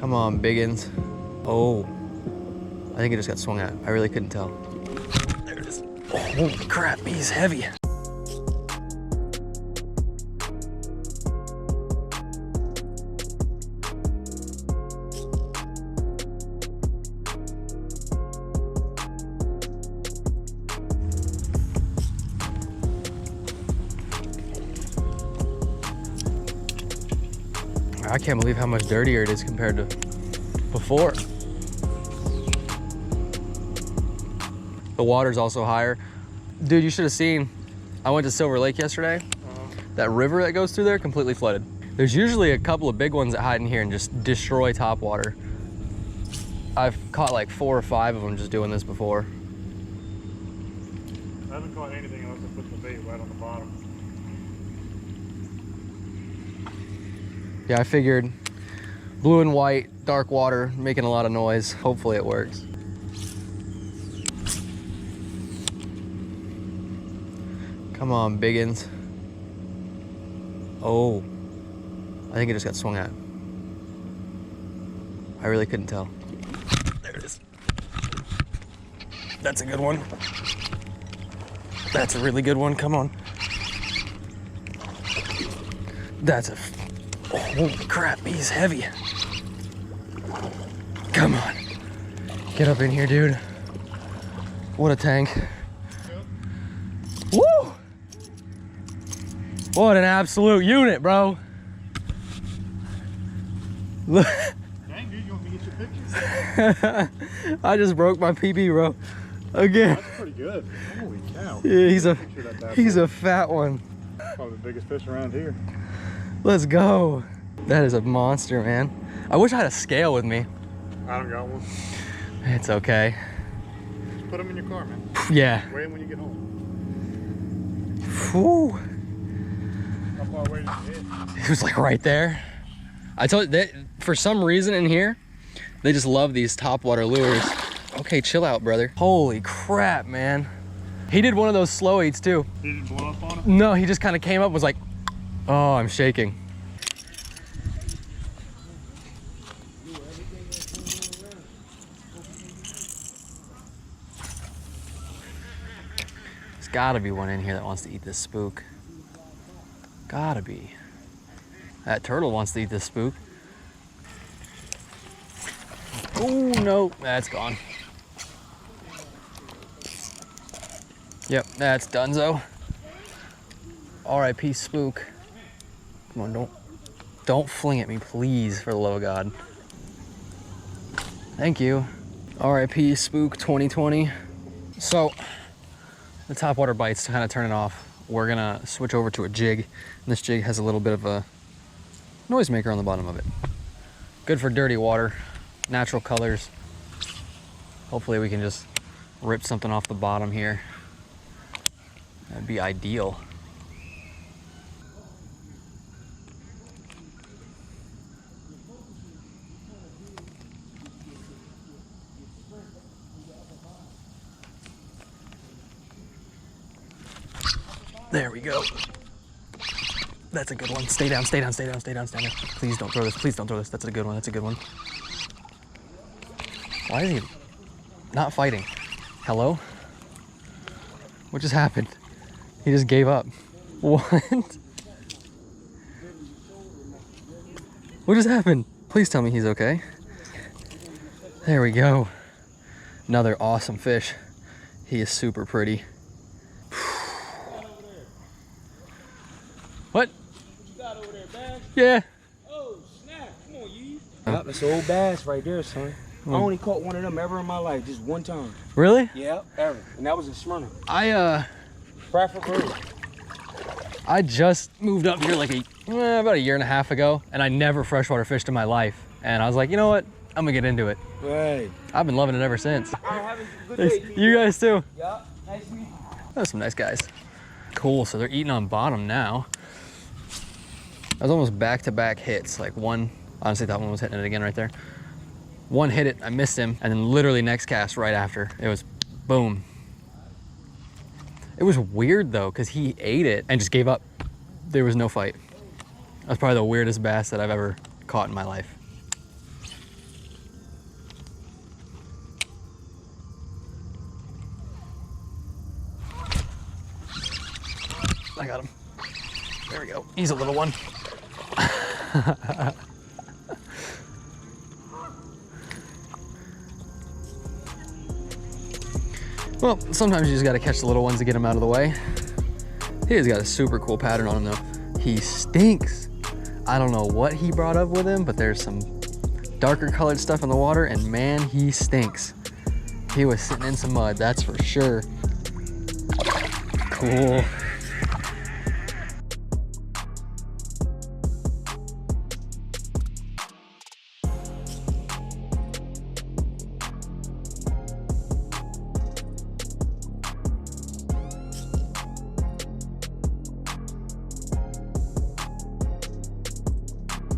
Come on, biggins. Oh, I think it just got swung at. I really couldn't tell. There it is. Oh, holy crap, he's heavy. I can't believe how much dirtier it is compared to before. The water's also higher. Dude, you should have seen, I went to Silver Lake yesterday. That river that goes through there, completely flooded. There's usually a couple of big ones that hide in here and just destroy topwater. I've caught like 4 or 5 of them just doing this before. I haven't caught anything unless I put the bait right on the bottom. Yeah, I figured blue and white, dark water, making a lot of noise. Hopefully it works. Come on, biggins. Oh, I think it just got swung at. I really couldn't tell. There it is. That's a good one. That's a really good one, come on. That's a, oh, holy crap, he's heavy. Come on. Get up in here, dude. What a tank. Woo! What an absolute unit, bro. Look. Dang, dude, you want me to get your pictures? I just broke my PB, bro. Again. That's pretty good. Holy cow. Yeah, he's a fat one. Probably the biggest fish around here. Let's go. That is a monster, man. I wish I had a scale with me. I don't got one. It's okay. Just put them in your car, man. Yeah. Weigh them when you get home. Whew. How far away did you hit? It was like right there. I told you that for some reason in here, they just love these topwater lures. Okay, chill out, brother. Holy crap, man. He did one of those slow eats too. He didn't blow up on him? No, he just kind of came up and was like, oh, I'm shaking. There's gotta be one in here that wants to eat this spook. Gotta be. That turtle wants to eat this spook. Oh, no, that's gone. Yep, that's donezo. R.I.P. spook. Come on, don't fling at me, please, for the love of God. Thank you. R.I.P. spook 2020. So, the topwater bites to kind of turn it off. We're gonna switch over to a jig. And this jig has a little bit of a noisemaker on the bottom of it. Good for dirty water, natural colors. Hopefully we can just rip something off the bottom here. That'd be ideal. There we go. That's a good one. Stay down, stay down, stay down, stay down, stay down. Please don't throw this, please don't throw this. That's a good one, that's a good one. Why is he not fighting? Hello? What just happened? He just gave up. What? What just happened? Please tell me he's okay. There we go. Another awesome fish. He is super pretty. What? You got over there, bass? Yeah. Oh, snap. Come on, you. Yep, that's an old bass right there, son. I only caught one of them ever in my life, just one time. Really? Yeah, ever. And that was in Smyrna. Bradford Brewery. I just moved up here like about a year and a half ago, and I never freshwater fished in my life. And I was like, you know what? I'm gonna get into it. Right. I've been loving it ever since. Have a good day. You guys too. Yeah, nice to meet you. Those are some nice guys. Cool, so they're eating on bottom now. That was almost back-to-back hits. Like one, honestly thought one was hitting it again right there. One hit it, I missed him, and then literally next cast right after, it was boom. It was weird though, because he ate it and just gave up. There was no fight. That's probably the weirdest bass that I've ever caught in my life. I got him. There we go. He's a little one. Well, sometimes you just gotta catch the little ones to get them out of the way. He's got a super cool pattern on him though. He stinks. I don't know what he brought up with him, but there's some darker colored stuff in the water, and man, he stinks. He was sitting in some mud, that's for sure. Cool.